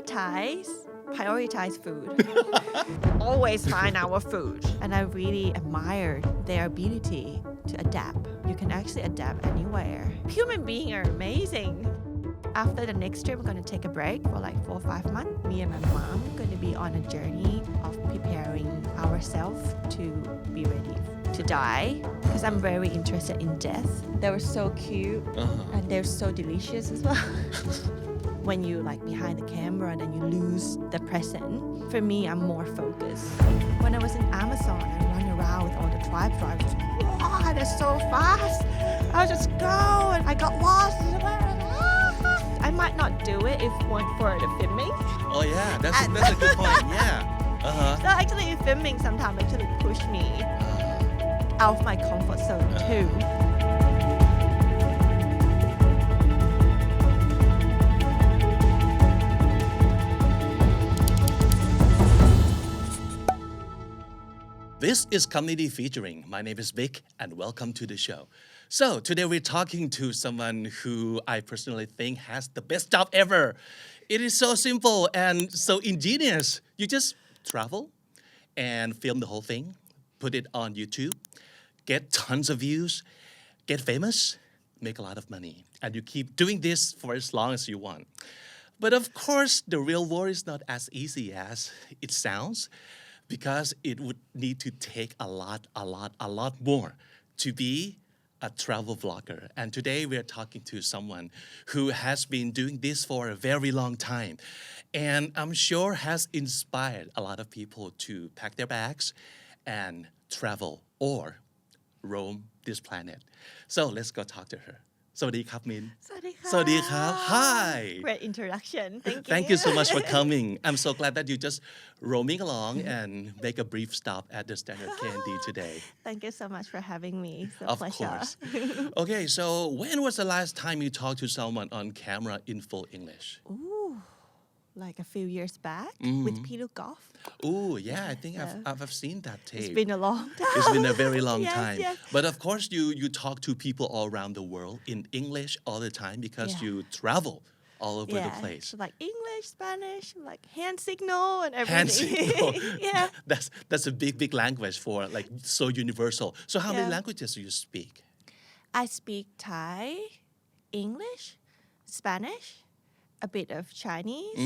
Thais prioritize food. Always find our food. And I really admire their ability to adapt. You can actually adapt anywhere. Human beings are amazing. After the next trip, I'm going to take a break for like 4 or 5 months. Me and my mom are going to be on a journey of preparing ourselves to be ready to die. Because I'm very interested in death. They were so cute and they're so delicious as well. When you like behind the camera and then you lose the present. For me, I'm more focused. When I was in Amazon, I run around with all the tribe drivers. Wow, they're so fast. I would just go and I got lost. I might not do it if one for the filming. Oh yeah, that's a good point. Yeah. So actually filming sometimes actually push me out of my comfort zone too. This is Community Featuring. My name is Vic and welcome to the show. So today we're talking to someone who I personally think has the best job ever. It is so simple and so ingenious. You just travel and film the whole thing, put it on YouTube, get tons of views, get famous, make a lot of money. And you keep doing this for as long as you want. But of course, the real world is not as easy as it sounds. Because it would need to take a lot more to be a travel vlogger. And today we're talking to someone who has been doing this for a very long time. And I'm sure has inspired a lot of people to pack their bags and travel or roam this planet. So let's go talk to her. สวัสดีครับมิน สวัสดีค่ะ สวัสดีครับ Hi Great introduction. Thank you so much for coming. I'm so glad that you just roaming along and make a brief stop at the Standard KND today. Thank you so much for having me. It's a Of pleasure. course. Okay, so when was the last time you talked to someone on camera in full English? Ooh, like a few years back with Peter Goff. Oh, yeah, I think I've seen that tape. It's been a long time. It's been a very long Yes, time. yes. But of course, you talk to people all around the world in English all the time because Yeah. you travel all over the place. So like English, Spanish, like hand signal and everything. Hand signal. Yeah. That's a big language for like so universal. So how many Yeah. languages do you speak? I speak Thai, English, Spanish, a bit of Chinese,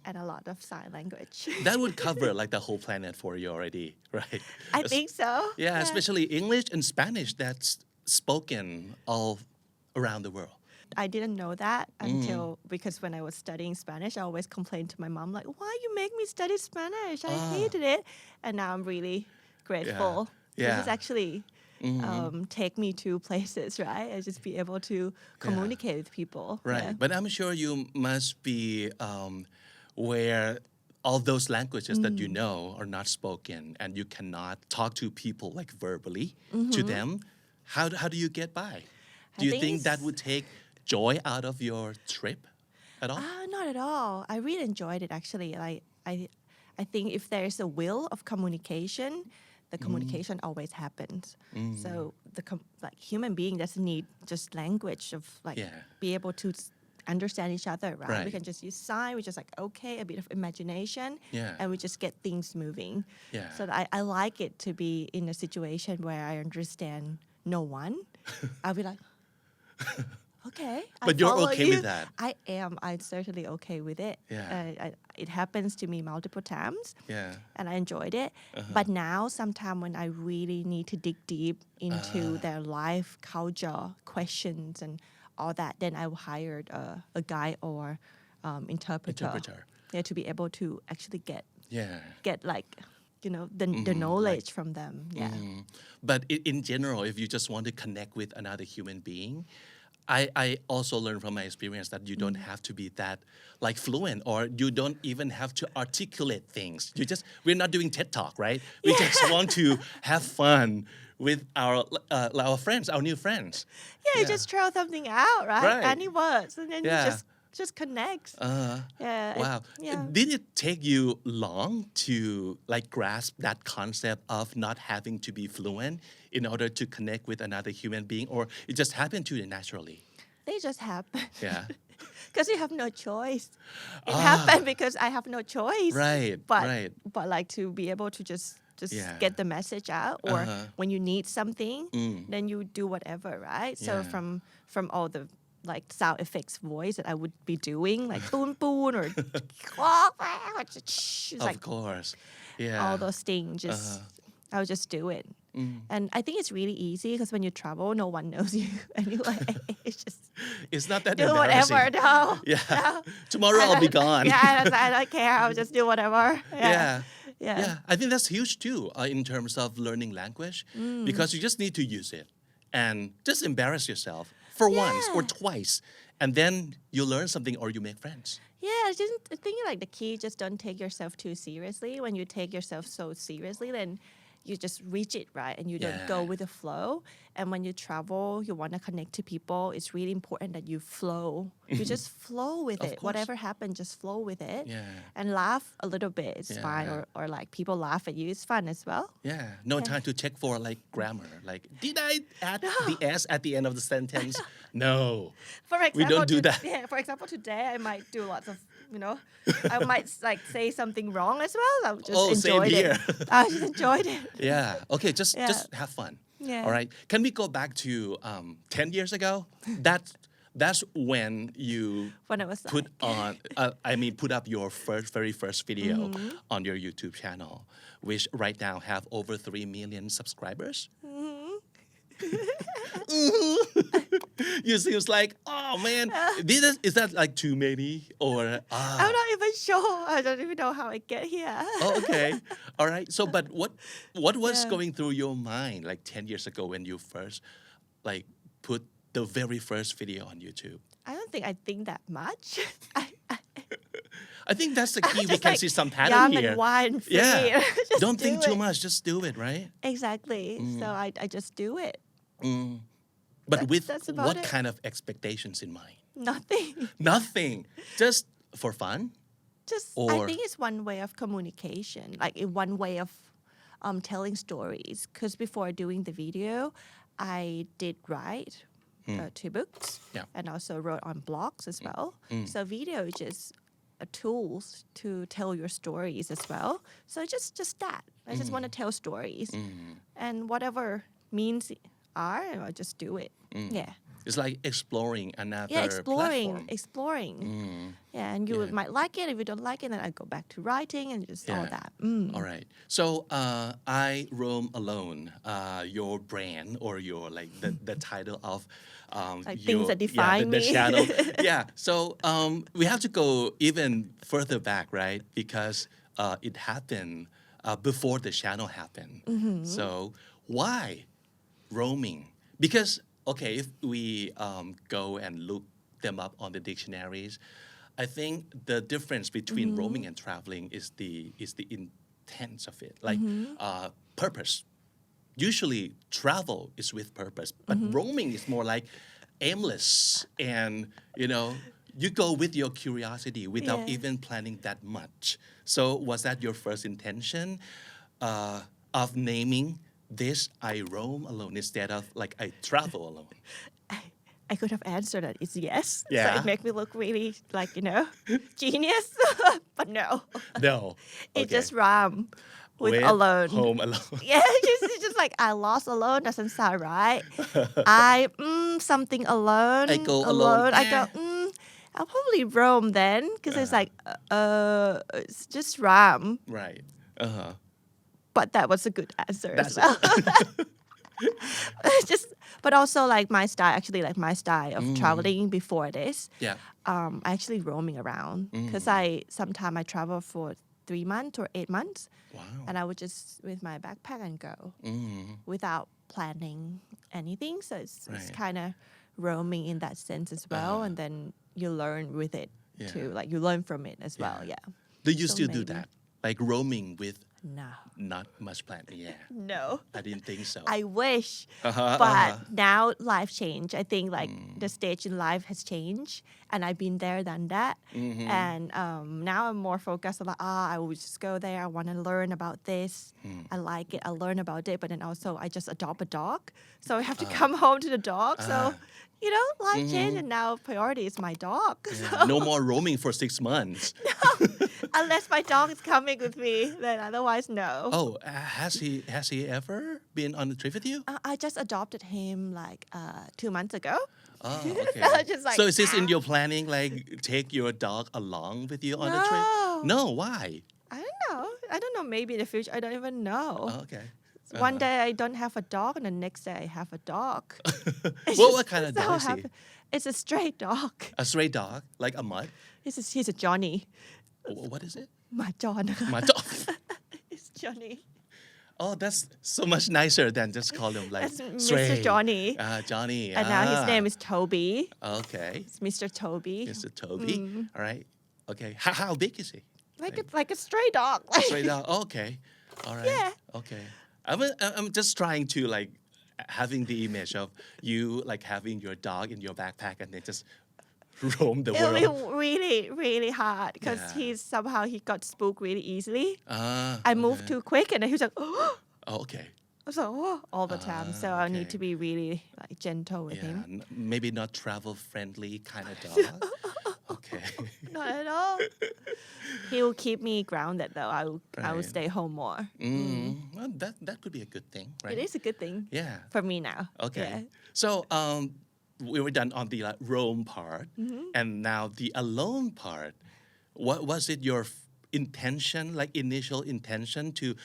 and a lot of sign language. That would cover like the whole planet for you already, right? I think so. Yeah, especially English and Spanish that's spoken all around the world. I didn't know that until because when I was studying Spanish, I always complained to my mom like, "Why you make me study Spanish? I hated it." And now I'm really grateful. Yeah. This is actually take me to places, right? I just be able to communicate with people. Right. Yeah. But I'm sure you must be where all those languages that you know are not spoken and you cannot talk to people like verbally to them. How do you get by? Do you think think that it's- would take joy out of your trip at all? Not at all. I really enjoyed it actually. I think if there's a will of communication, the communication always happens. So like human being doesn't need just language of like be able to understand each other, right? We can just use sign. We just like okay, a bit of imagination, and we just get things moving. Yeah. So I like it to be in a situation where I understand no one. I'll be like. Okay. But you're follow okay you. with that? I am. I'm certainly okay with it. Yeah. It happens to me multiple times. Yeah. And I enjoyed it. But now, sometimes when I really need to dig deep into their life, culture, questions, and all that, then I hired a guide or interpreter. Yeah, to be able to actually get like, the knowledge from them. Yeah. But in general, if you just want to connect with another human being, I also learned from my experience that you don't have to be that like fluent or you don't even have to articulate things. We're not doing TED Talk, right? We just want to have fun with our friends, our new friends. Yeah, you just throw something out, right? Right. Any words, and then you just connects. Wow. Did it take you long to like grasp that concept of not having to be fluent in order to connect with another human being, or it just happened to you naturally? They just happen. Yeah. because you have no choice. It happened because I have no choice. Right, But right. but like to be able to just Yeah. get the message out, or when you need something, then you do whatever, right? So Yeah. from all the like sound effects voice that I would be doing, like boon boon or it's Of like course. Yeah. all those things. Just I would just do it. And I think it's really easy because when you travel, no one knows you anyway. It's just It's not that do embarrassing. whatever. No. Yeah. No. Tomorrow I'll be gone. Yeah, I don't care. I'll just do whatever. Yeah. Yeah. Yeah. I think that's huge too in terms of learning language because you just need to use it and just embarrass yourself for once or twice. And then you learn something or you make friends. Yeah, I think like the key, just don't take yourself too seriously. When you take yourself so seriously, then you just reach it, right? And you don't go with the flow. And when you travel, you want to connect to people. It's really important that you flow. You just flow with it. course. Whatever happens, just flow with it. Yeah. And laugh a little bit. It's Yeah. fine. Or like people laugh at you. It's fun as well. Yeah. No time to check for like grammar. Like, did I add the S at the end of the sentence? No. For example, We don't do that. Yeah, for example, today I might do lots of, I might like say something wrong as well. I just same enjoyed here. it. I just enjoyed it. Yeah. Okay. Just Yeah. have fun. Yeah. All right. Can we go back to 10 years ago? That's when you When I was put like, put up your very first video on your YouTube channel, which right now have over 3 million subscribers. You seems like, oh man, is that like too many or? I'm not even sure. I don't even know how I get here. Oh, okay. All right. So, but what was Yeah. going through your mind like 10 years ago when you first like put the very first video on YouTube? I don't think I think that much. I think that's the key. We Just can like see some pattern young here. and wild, free. Yeah. Just Don't think do too it. much. Just do it, right? Exactly. So I just do it. But with that's about what it. kind of expectations in mind? Nothing. Nothing. Just for fun? Just I Or- think it's one way of communication, like one way of telling stories. Because before doing the video, I did write 2 books, Yeah. and also wrote on blogs as well. So video is just a tools to tell your stories as well. So just that. I just want to tell stories, and whatever means are, I just do it. Yeah. It's like exploring another Yeah, platform. exploring. Yeah, and you Yeah. might like it. If you don't like it, then I go back to writing and just all Yeah. that. All right. So I roam alone. Your brand or your like the title of Like things that define the me. channel. Yeah. So we have to go even further back, right? Because it happened before the channel happened. So why roaming? Because okay, if we go and look them up on the dictionaries, I think the difference between roaming and traveling is the intent of it, like purpose. Usually, travel is with purpose, but roaming is more like aimless, and you go with your curiosity without Yeah. even planning that much. So, was that your first intention of naming this I roam alone instead of like I travel alone? I could have answered that it's yes. Yeah. So it make me look really like, genius. But no. No. It Okay. just rhyme with alone. Home alone. Yeah, it's just like I lost alone doesn't sound right. I something alone. I go alone. I go I'll probably roam then because it's like it's just rhyme. Right. Uh-huh. But that was a good answer as That's well. But also like my style of traveling before this. Yeah. I actually roaming around because sometimes I travel for 3 months or 8 months. Wow. And I would just with my backpack and go without planning anything. So it's Right. kind of roaming in that sense as well. And then you learn with it Yeah. too. Like you learn from it as well. Yeah. Do you So still do maybe. that? Like roaming with No. not much plan? Yeah. No. I didn't think so. I wish. Uh-huh, But uh-huh. now life changed. I think like the stage in life has changed, and I've been there, done that. And now I'm more focused on like, I will just go there. I want to learn about this. I like it. I learn about it. But then also I just adopt a dog, so I have to come home to the dog. So Life changed and now priority is my dog. Yeah, no more roaming for 6 months. Unless my dog is coming with me, then otherwise no. Oh, has he ever been on a trip with you? I just adopted him like 2 months ago. Oh, okay. Just like, So is this in your planning, like take your dog along with you on a trip? No, why? I don't know. Maybe in the future, I don't even know. Oh, okay. One day I don't have a dog, and the next day I have a dog. What kind of dog is he? It's a stray dog. A stray dog, like a mutt? He's a Johnny. What is it? หมาจร My dog. It's Johnny. Oh, that's so much nicer than just call him like That's stray. Mr. Johnny. Johnny. And now his name is Toby. Okay. It's Mr. Toby. Mr. Toby. All right. Okay. How big is he? Like a stray dog. Stray dog. Okay. All right. Yeah. Okay. I'm just trying to like having the image of you like having your dog in your backpack and then just roam the It'll be world. really, really hard because Yeah. he got spooked really easily. I moved okay. too quick and then he was like, oh, Oh, okay. so all the time. So I need okay. to be really like gentle with Yeah. him. Maybe not travel friendly kind of dog. Okay. Not at all. He will keep me grounded though. I will Right. stay home more. Well, that could be a good thing, right? It is a good thing Yeah. for me now. Okay. Yeah. So we were done on the like, roam part, and now the alone part. What was it your intention, like initial intention to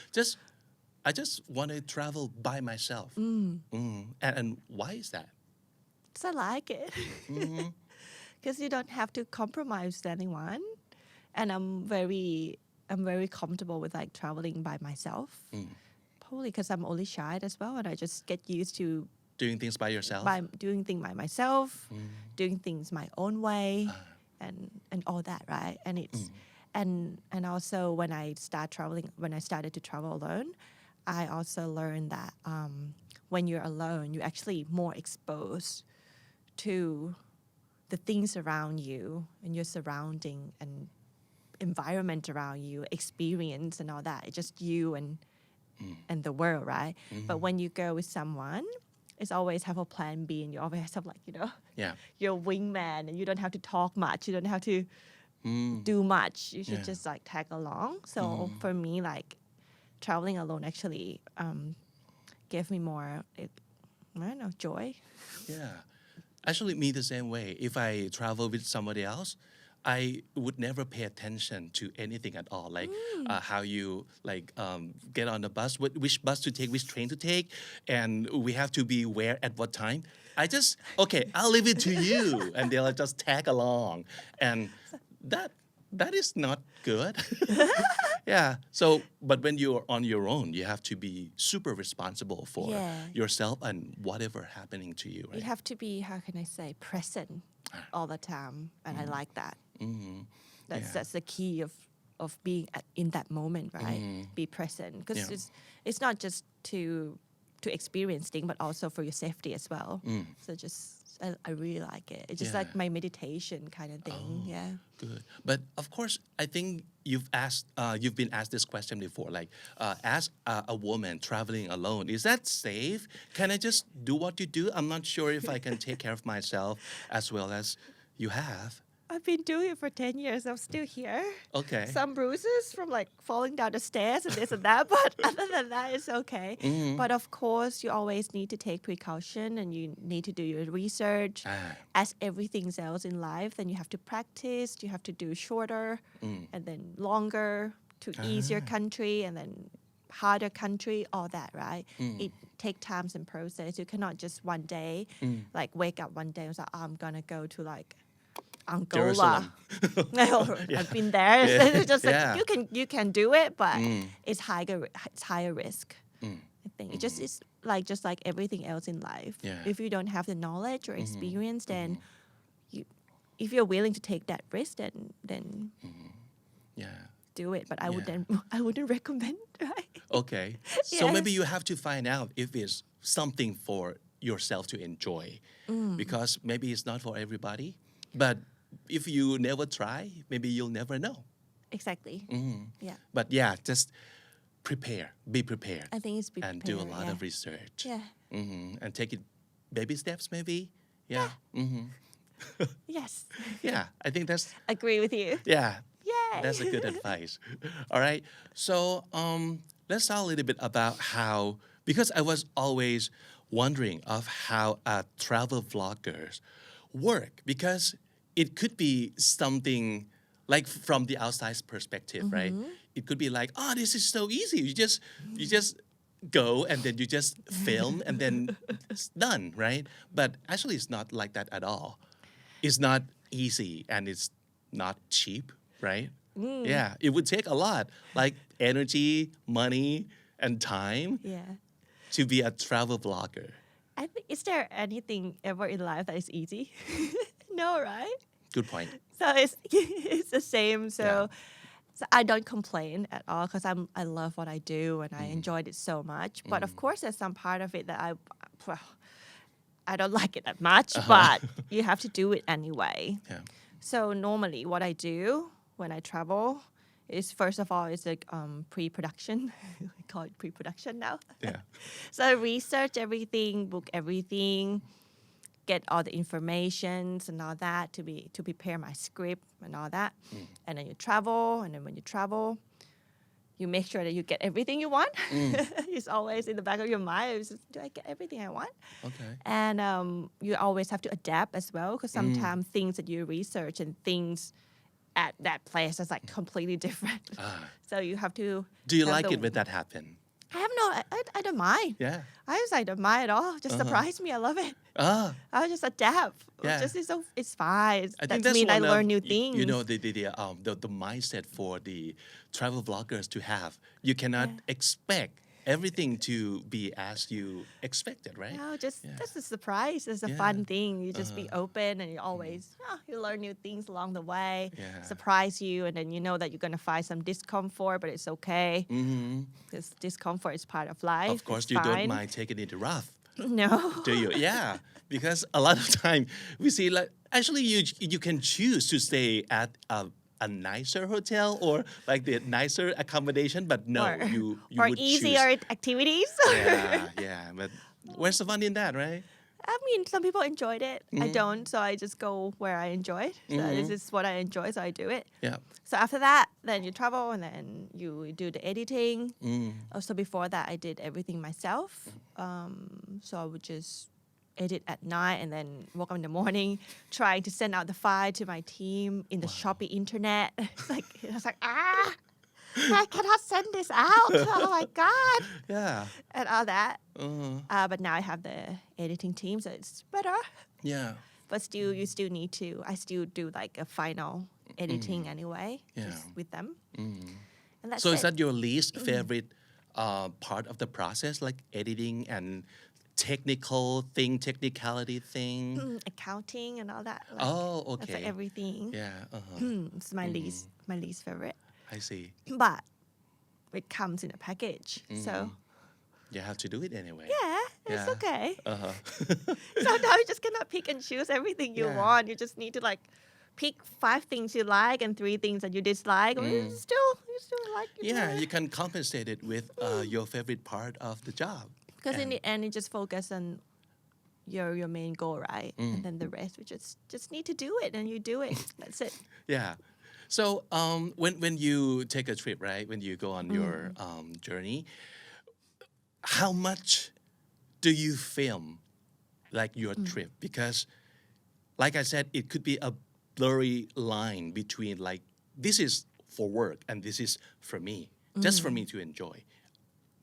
I just want to travel by myself. And why is that? So I like it. Because you don't have to compromise with anyone. And I'm very comfortable with like traveling by myself. Probably because I'm only shy as well, and I just get used to Doing things by yourself? by doing things by myself, doing things my own way, and all that, right? And it's and also when I started to travel alone, I also learned that when you're alone, you're actually more exposed to the things around you and your surrounding and environment around you, experience and all that. It's just you and the world, right? But when you go with someone, it's always have a plan B and you always have like, Yeah. your wingman and you don't have to talk much. You don't have to do much. You should Yeah. just like tag along. So for me, like traveling alone actually gave me more, I don't know, joy. Yeah. Actually, me the same way. If I travel with somebody else, I would never pay attention to anything at all, like how you like get on the bus, which bus to take, which train to take, and we have to be where at what time. Okay, I'll leave it to you, and they'll just tag along, and that is not good. Yeah. So, but when you're on your own, you have to be super responsible for yourself and whatever happening to you, right? You have to be, how can I say, present all the time, and I like that. That's the key of being in that moment, right? Be present because it's not just to experience things, but also for your safety as well. So I really like it. It's just like my meditation kind of thing. Yeah. Good. But of course, I think you've been asked this question before, like as a woman traveling alone, is that safe? Can I just do what you do? I'm not sure if I can take care of myself as well as you have. I've been doing it for 10 years. I'm still here. Okay. Some bruises from like falling down the stairs and this and that, but other than that, it's okay. But of course, you always need to take precaution and you need to do your research. As everything else in life, then you have to practice. You have to do shorter and then longer to easier country and then harder country, all that, right? It takes time and process. You cannot just one day, like wake up one day and say, I'm going to go to like Angola. I've been there. It's just like you can do it, but it's higher risk. I think it just is like just like everything else in life. If you don't have the knowledge or experience, then if you're willing to take that risk, then do it. But I wouldn't recommend, right? Okay. So maybe you have to find out if it's something for yourself to enjoy, because maybe it's not for everybody. But if you never try, maybe you'll never know. Exactly. Yeah. But just be prepared. I think it's be and prepared. do a lot of research. Yeah. And take it baby steps maybe, Yeah. Mm-hmm. Yes. Yeah, I think that's Agree with you. yeah, Yay. that's a good advice. All right. So let's talk a little bit about how because I was always wondering of how travel vloggers work because it could be something like from the outside perspective, right? It could be like, oh, this is so easy. You just go and then you just film and then it's done, right? But actually, it's not like that at all. It's not easy and it's not cheap, right? Yeah, it would take a lot, like energy, money, and time Yeah. to be a travel vlogger. I think, is there anything ever in life that is easy? No, right? Good point. So it's the same. So, Yeah. so I don't complain at all because I love what I do and I enjoyed it so much. But of course, there's some part of it that I don't like it that much. But you have to do it anyway. Yeah. So normally, what I do when I travel is first of all is like pre-production. We call it pre-production now. Yeah. So I research everything, book everything, get all the informations and all that to prepare my script and all that. And then you travel, and then when you travel, you make sure that you get everything you want. It's always in the back of your mind. It's just, do I get everything I want? Okay. And you always have to adapt as well because sometimes things that you research and things at that place is like completely different. So you have to. Do you have like the- it when that happened? I don't mind. Yeah. I don't mind at all. Just surprise me. I love it. Ah, I'll just adapt. Yeah. It's fine. I That think that's means I one learn of, new things. You know, the mindset for the travel vloggers to have. You cannot expect everything to be as you expected, right? No, just that's a surprise. It's a fun thing. You just be open and you always you learn new things along the way. Yeah. Surprise you, and then you know that you're gonna find some discomfort, but it's okay. Mm-hmm. Because discomfort is part of life. Of course, It's you don't fine. mind taking it rough, No. do you? Yeah, because a lot of time we see like actually you can choose to stay at a nicer hotel or like the nicer accommodation, but no, or, you or would easier choose. activities. Yeah, but where's the fun in that, right? I mean, some people enjoyed it. I don't, so I just go where I enjoy it. So this is what I enjoy, so I do it. Yeah. So after that, then you travel and then you do the editing. Also before that, I did everything myself. So I would just edit at night and then woke up in the morning trying to send out the file to my team in the Shopee internet. It's like, I cannot send this out. Oh my God. Yeah. And all that. Uh-huh. But now I have the editing team, so it's better. Yeah. But still, you still need to. I still do like a final editing anyway, just with them. And that's So it. is that your least favorite part of the process, like editing and technicality thing? Accounting and all that. Like, Oh, that's okay. like everything. Yeah. Uh-huh. It's my least favorite. I see. But it comes in a package, so You have to do it anyway. it's Yeah. okay. Uh-huh. Sometimes you just cannot pick and choose everything you Yeah. want. You just need to like pick 5 things you like and 3 things that you dislike. You still like it. Yeah, you can compensate it with your favorite part of the job. Because in the end, you just focus on your main goal, right? And then the rest, we just need to do it, and you do it. That's it. Yeah. So when you take a trip, right? When you go on your journey, how much do you film like your trip? Because like I said, it could be a blurry line between like this is for work and this is for me, just for me to enjoy.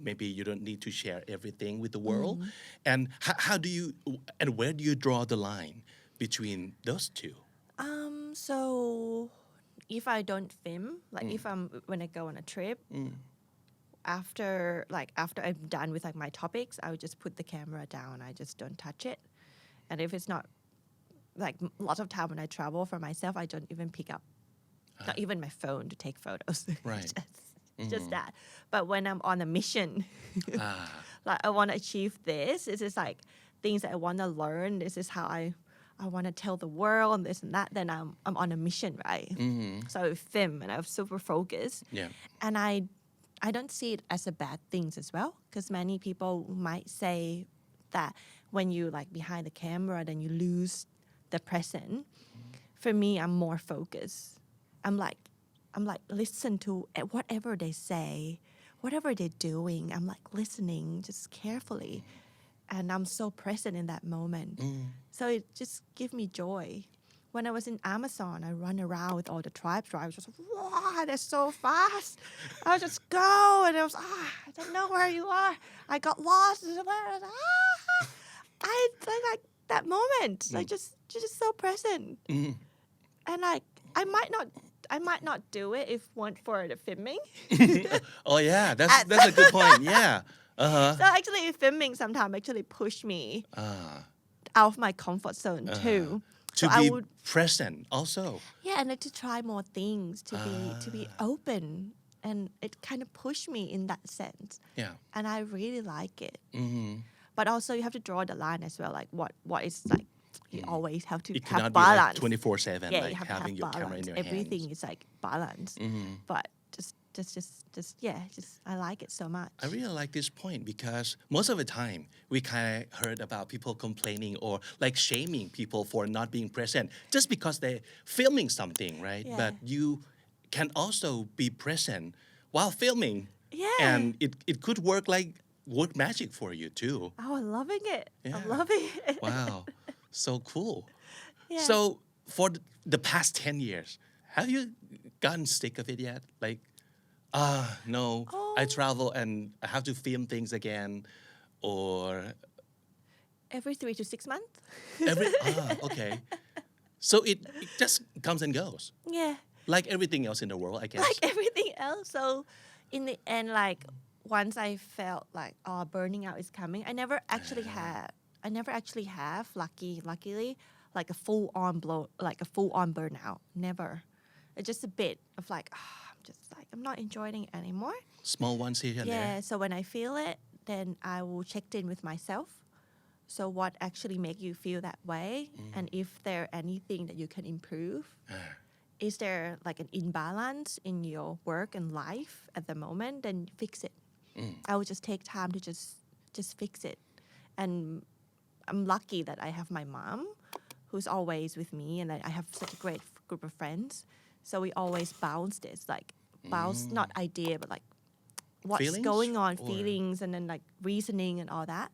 Maybe you don't need to share everything with the world. And how do you and where do you draw the line between those two? So if I don't film, like if when I go on a trip, after I'm done with like my topics, I would just put the camera down. I just don't touch it. And if it's not like a lot of time when I travel for myself, I don't even pick up not even my phone to take photos. Right. just that. But when I'm on a mission, like I want to achieve this. This is like things that I want to learn. This is how I want to tell the world and this and that. Then I'm on a mission, right? So I film and I'm super focused. Yeah. And I don't see it as a bad thing as well, because many people might say that when you like behind the camera, then you lose the present. For me, I'm more focused. I'm like listen to whatever they say, whatever they're doing. I'm like listening just carefully, and I'm so present in that moment. So it just gives me joy. When I was in Amazon, I run around with all the tribes. I was just, wow, they're so fast. I would just go, and I was, I don't know where you are. I got lost. I like that moment. Like just so present. And like I might not do it if weren't for the filming. Oh yeah, that's a good point. Yeah. So actually, filming sometimes actually push me out of my comfort zone too. To So be present also. Yeah, and like to try more things, to be open, and it kind of pushed me in that sense. Yeah. And I really like it. But also you have to draw the line as well, like what is like you always have to It have cannot balance. be like 24/7, Yeah, like you have having to your have camera balance. in your Everything hands. is like balance. But just I like it so much. I really like this point because most of the time we kind of heard about people complaining or like shaming people for not being present just because they're filming something, right? Yeah. But you can also be present while filming. Yeah. And it could work magic for you too. Oh, I'm loving it. Yeah. I'm loving it. Wow. So cool. Yeah. So for the past 10 years, have you gotten sick of it yet? Like, no, I travel and I have to film things again, or Every 3 to 6 months. okay. So it just comes and goes, Yeah. like everything else in the world, I guess. Like everything else. So in the end, like once I felt like burning out is coming, I never actually have luckily like a full on burnout. Never. It's just a bit of like I'm not enjoying it anymore. Small ones here and Yeah. there. So when I feel it, then I will check in with myself. So what actually make you feel that way, and if there anything that you can improve. Is there like an imbalance in your work and life at the moment? Then fix it. I will just take time to just fix it. And I'm lucky that I have my mom, who's always with me, and I have such a great group of friends. So we always bounce not idea, but like what's Feelings going on, or- feelings, and then like reasoning and all that,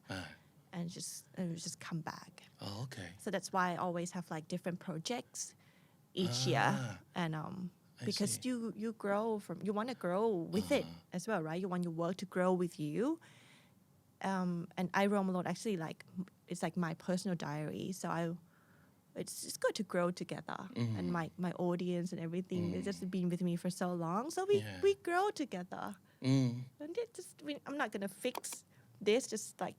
and just come back. Oh, okay. So that's why I always have like different projects each year, and because see. you grow you want to grow with it as well, right? You want your work to grow with you. And I roam alone actually it's like my personal diary. So it's just good to grow together, and my audience and everything has just been with me for so long. So we grow together. And I'm not gonna fix this just like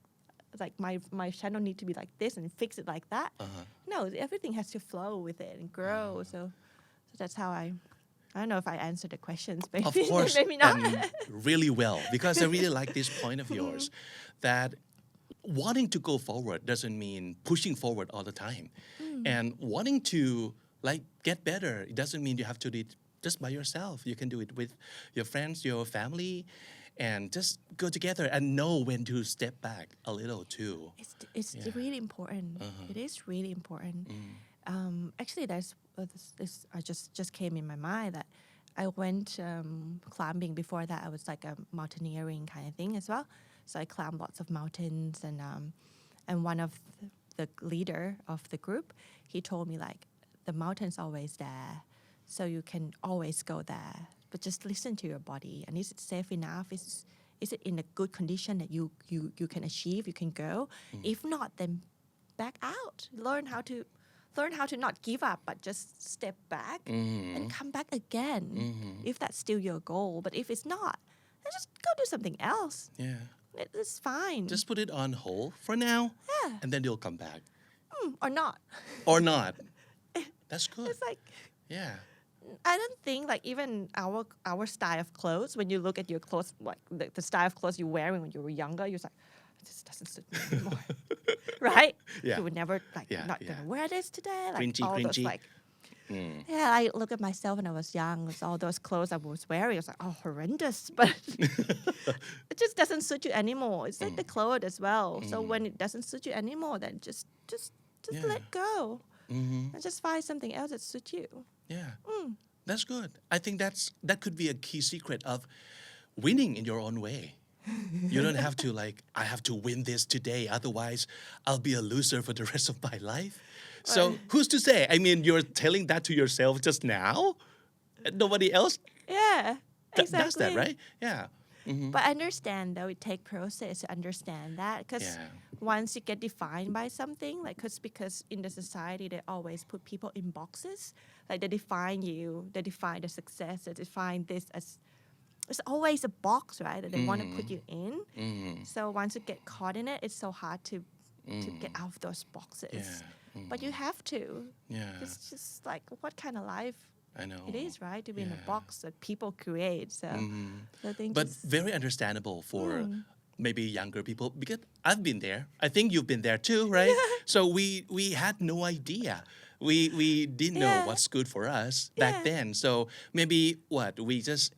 my channel need to be like this and fix it like that. No, everything has to flow with it and grow. So that's how I don't know if I answered the questions, maybe, Of course, maybe not. and really well, because I really like this point of yours, that wanting to go forward doesn't mean pushing forward all the time. And wanting to like get better, it doesn't mean you have to do it just by yourself. You can do it with your friends, your family, and just go together and know when to step back a little too. It's really important. It is really important. Actually, there's this I just came in my mind that I went climbing. Before that, I was like a mountaineering kind of thing as well. So I climbed lots of mountains, and one of the leader of the group, he told me like the mountain's always there, so you can always go there. But just listen to your body, and is it safe enough? Is it in a good condition that you can achieve? You can go. If not, then back out. Learn how to not give up, but just step back and come back again. If that's still your goal, but if it's not, then just go do something else. Yeah. It's fine. Just put it on hold for now, Yeah. and then you'll come back. Or not. Or not. That's good. It's like Yeah. I don't think like even our style of clothes, when you look at your clothes, like the style of clothes you're wearing when you were younger, you're like, this doesn't suit me anymore. Right? Yeah. You would never like Yeah, not yeah. gonna wear this today. Like Cringy, all those cringy. like Yeah, I look at myself when I was young. It's all those clothes I was wearing. I was like, oh, horrendous. But it just doesn't suit you anymore. It's like the clothes as well. So when it doesn't suit you anymore, then just let go and just find something else that suits you. Yeah, that's good. I think that could be a key secret of winning in your own way. You don't have to I have to win this today, otherwise I'll be a loser for the rest of my life. So who's to say? I mean, you're telling that to yourself just now. Nobody else Yeah, exactly. does that, right? Yeah. But I understand though it takes process to understand that because once you get defined by something, because in the society they always put people in boxes, like they define you, they define the success, they define this as it's always a box, right? That they want to put you in. So once you get caught in it, it's so hard to get out of those boxes. But you have to. Yeah. It's just like what kind of life I know. it is, right? To be in a box that people create. So I think But very understandable for maybe younger people because I've been there. I think you've been there too, right? So we had no idea. We didn't know what's good for us back then. So maybe we just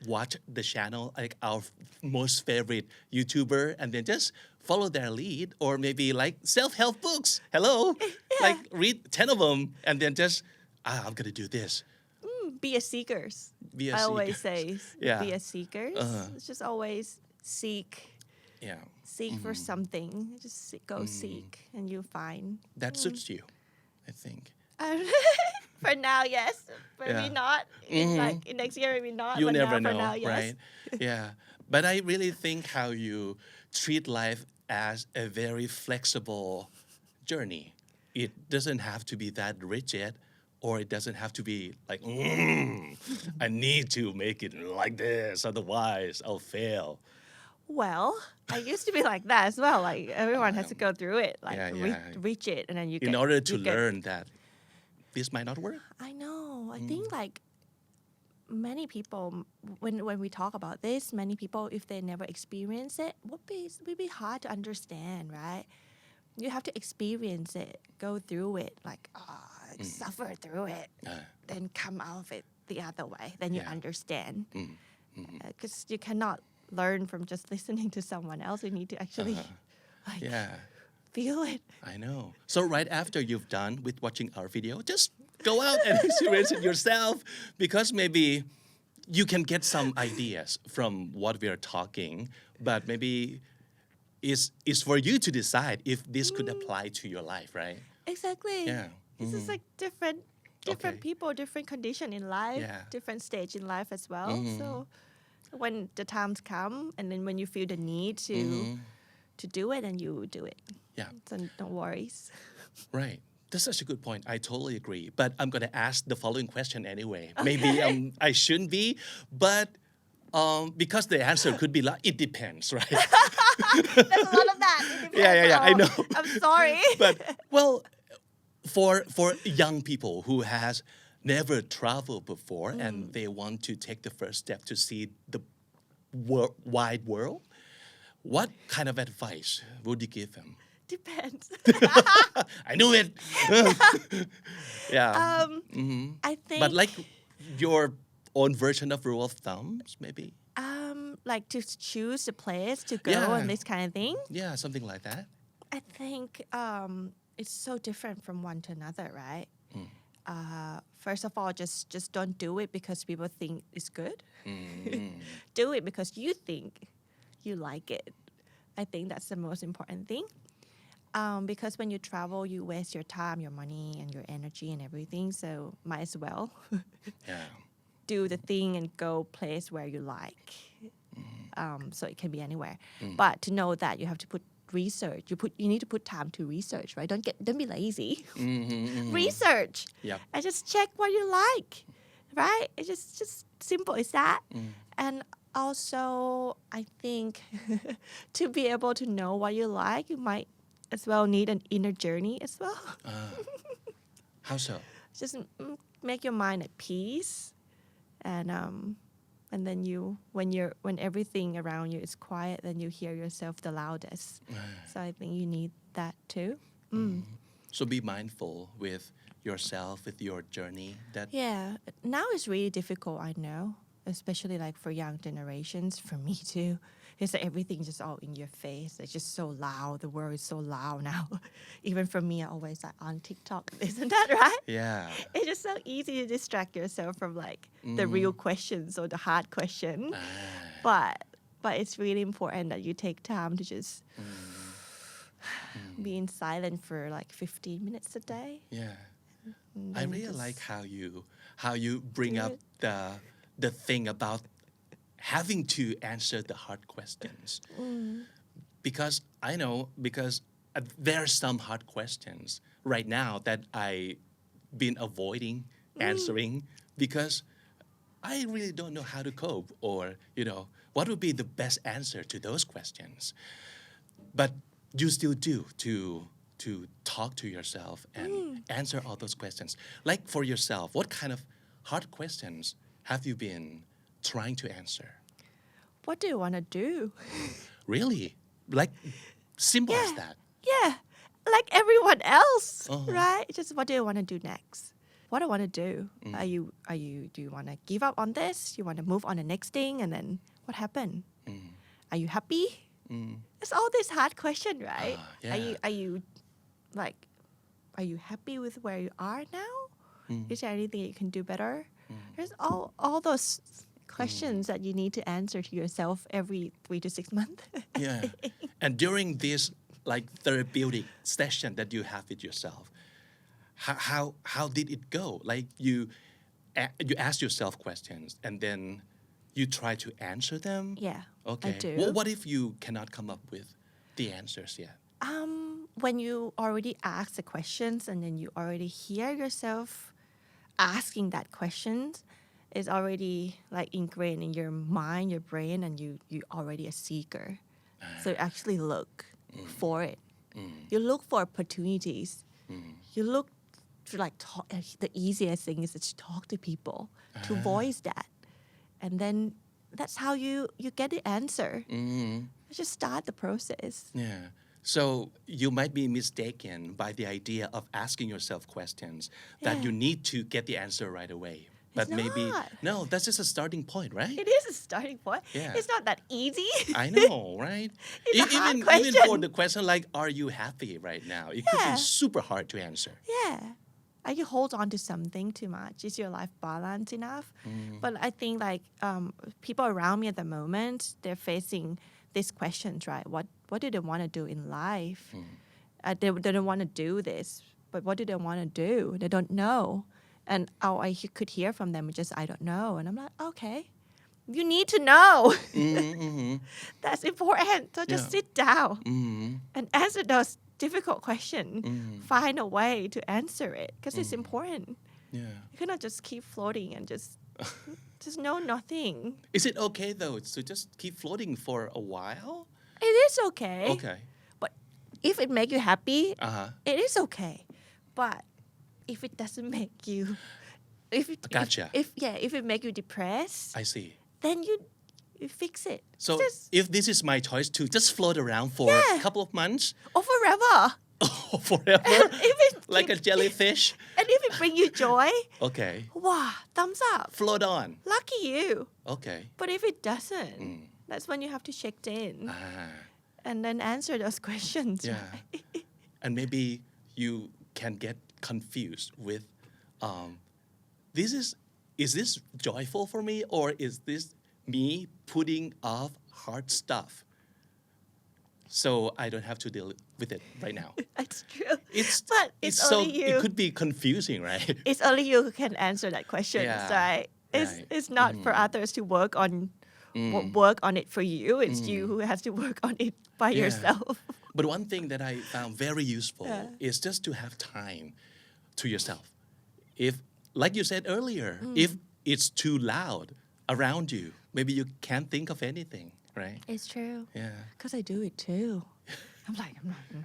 watch the channel, our most favorite YouTuber, and then just follow their lead, or maybe self-help books. Hello, read 10 of them, and then just I'm gonna do this. Be a seekers. Be a I always seekers. say, be a seekers. It's just always seek. Yeah, Seek for something. Just go seek, and you find. that suits you, I think. For now, yes. Maybe not. In next year, maybe not. You but never now, know, for now, yes. right? Yeah, but I really think how you treat life as a very flexible journey. It doesn't have to be that rigid, or it doesn't have to be I need to make it like this, otherwise I'll fail. Well, I used to be like that as well. Like everyone has to go through it. Reach it, and then you. In order to learn that this might not work. I know. I think many people, when we talk about this, many people, if they never experience it, would be hard to understand, right? You have to experience it, go through it, suffer through it, then come out of it the other way. Then you understand. Because you cannot learn from just listening to someone else. You need to actually feel it. I know. So right after you've done with watching our video, just go out and experience it yourself, because maybe you can get some ideas from what we are talking, but maybe it's for you to decide if this could apply to your life, right? Exactly. Yeah. This is different people, different condition in life, different stage in life as well. So when the times come, and then when you feel the need to do it, and you do it. Yeah. So don't worry. Right. That's such a good point. I totally agree. But I'm going to ask the following question anyway. Maybe I shouldn't be, but because the answer could be it depends, right? There's a lot of that. It depends. Yeah, I know. I'm sorry. But, for young people who has never traveled before and they want to take the first step to see the wide world, what kind of advice would you give them? Depends. I knew it. Yeah. I think. But your own version of rule of thumbs, maybe? To choose a place to go and this kind of thing. Yeah, something like that. I think it's so different from one to another, right? First of all, just don't do it because people think it's good. Do it because you think you like it. I think that's the most important thing. Because when you travel, you waste your time, your money, and your energy and everything. So might as well do the thing and go place where you like. So it can be anywhere. But to know that, you have to put research. You need to put time to research, right? Don't be lazy. Research. Yep. And just check what you like, right? It's just simple as that. And also, I think to be able to know what you like, you might as well need an inner journey as well. How so? Just make your mind at peace, and then when everything around you is quiet, then you hear yourself the loudest. So I think you need that too. So be mindful with yourself with your journey that Yeah, now it's really difficult, I know, especially like for young generations, for me too. It's like everything just all in your face. It's just so loud. The world is so loud now. Even for me, I always like on TikTok, isn't that right? yeah It's just so easy to distract yourself from like the real questions or the hard question. But it's really important that you take time to just be in silence for like 15 minutes a day. yeah And I then really just like how you bring do up the thing about having to answer the hard questions because I know because there are some hard questions right now that I been avoiding answering because I really don't know how to cope or what would be the best answer to those questions but you still do to talk to yourself and answer all those questions like for yourself what kind of hard questions have you been trying to answer what do you want to do? really like simple as Yeah. that Yeah, like everyone else, right? Just what do you want to do next? What do you want to do? Do you want to give up on this? You want to move on the next thing, and then what happened? Are you happy? It's all this hard question, right? yeah. Are you happy with where you are now? Is there anything you can do better? There's all those questions that you need to answer to yourself every 3 to 6 months. Yeah. And during this like therapeutic session that you have with yourself, how did it go? Like you ask yourself questions and then you try to answer them? Yeah, Okay. I do. Well, what if you cannot come up with the answers yet? When you already ask the questions and then you already hear yourself asking that questions, it's already like ingrained in your mind, your brain, and you already a seeker. So you actually look for it. You look for opportunities. You look to like the easiest thing is to talk to people, to voice that. And then that's how you get the answer. Just start the process. Yeah. So you might be mistaken by the idea of asking yourself questions that Yeah. you need to get the answer right away. But maybe not. no, that's just a starting point, right? It is a starting point. Yeah. It's not that easy. I know, right? It's a hard Even question. for the question like, are you happy right now? It could Yeah. be super hard to answer. Yeah. Are you hold on to something too much? Is your life balanced enough? But I think like people around me at the moment, they're facing these questions, right? What do they want to do in life? They don't want to do this, but what do they want to do? They don't know. And all I could hear from them is just, I don't know. And I'm like, okay, you need to know. That's important. So just Yeah. sit down and answer those difficult questions. Find a way to answer it because it's important. Yeah. You cannot just keep floating and just know nothing. Is it okay though to just keep floating for a while? It is okay. Okay. But if it make you happy, Uh-huh. it is okay. But if it doesn't make you, Gotcha. if it make you depressed, I see. then you fix it. So Just, if this is my choice to just float around for Yeah. a couple of months or forever. forever, If it like a jellyfish, and if it bring you joy, okay, wow, thumbs up. float on. Lucky you. Okay. But if it doesn't, that's when you have to check in and then answer those questions. Yeah. Right? And maybe you can get confused with, is this joyful for me or is this me putting off hard stuff? So I don't have to deal with it right now. It's true. But it's so only you. it could be confusing, right? It's only you who can answer that question, Yeah, right? right. It's not for others to work on it for you. It's you who has to work on it by Yeah. yourself. But one thing that I found very useful is just to have time to yourself. If, like you said earlier, if it's too loud around you, maybe you can't think of anything, right? It's true. Yeah. Because I do it too. I'm like,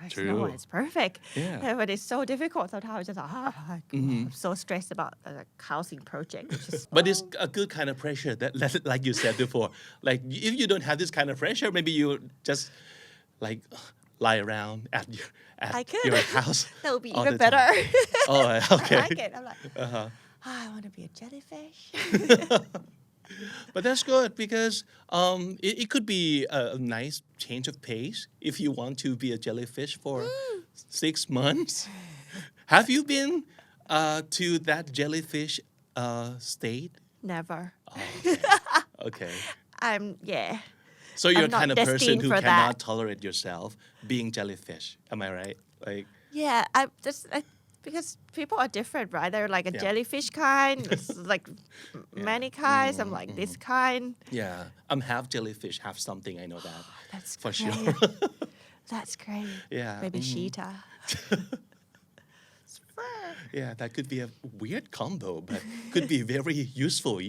it's True. no, it's perfect. Yeah. But it's so difficult sometimes. Just I'm so stressed about a housing project. It's just, But it's a good kind of pressure that, like you said before. Like if you don't have this kind of pressure, maybe you just like lie around at I could. your house? That would be all even the time? better. Oh, okay. I like it. I'm like, Uh-huh. I want to be a jellyfish. But that's good because it could be a nice change of pace if you want to be a jellyfish for 6 months. Have you been to that jellyfish state? Never. Oh, okay. Yeah. So you're I'm not kind of person destined who for cannot that. tolerate yourself being jellyfish. Am I right? Like, Yeah, because people are different, right? They're like a Yeah. jellyfish kind, it's like many kinds. I'm like this kind. yeah, I'm half jellyfish, half something. I know that That's for great. sure. That's great. Yeah, Maybe cheetah. Yeah, that could be a weird combo, but could be very useful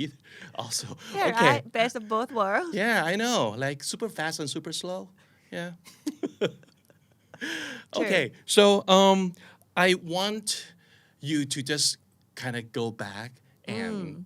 also. Yeah, Okay. right? Best of both worlds. Yeah, I know. Like super fast and super slow. Yeah. Okay, so I want you to just kind of go back and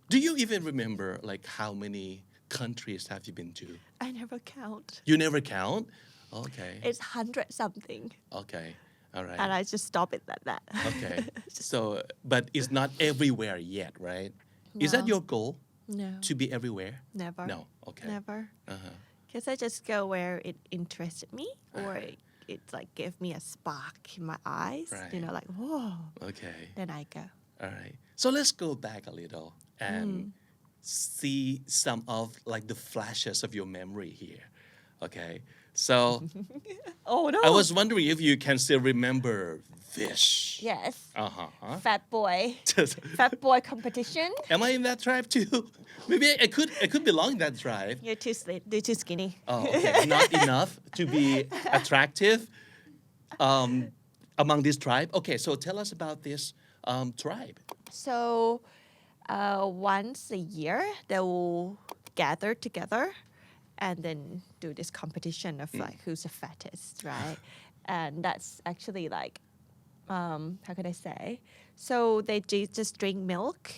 do you even remember like how many countries have you been to? I never count. You never count? Okay. It's 100 something. Okay. All right. And I just stop it at that. Okay. So, but it's not everywhere yet, right? Is that No. your goal No, to be everywhere? never. No. Okay. Never. Uh-huh. Because I just go where it interested me or it like gave me a spark in my eyes. Right. You know, like, whoa. Okay. Then I go. All right. So let's go back a little and see some of like the flashes of your memory here. Okay. So Oh, no. I was wondering if you can still remember this. Yes. Uh-huh. Fat boy. Fat boy competition. Am I in that tribe too? Maybe I could belong in that tribe. You're too skinny. Oh, okay. Not enough to be attractive among this tribe. Okay, so tell us about this tribe. So once a year, they will gather together and then do this competition of like who's the fattest, right? And that's actually like, how can I say? So they just drink milk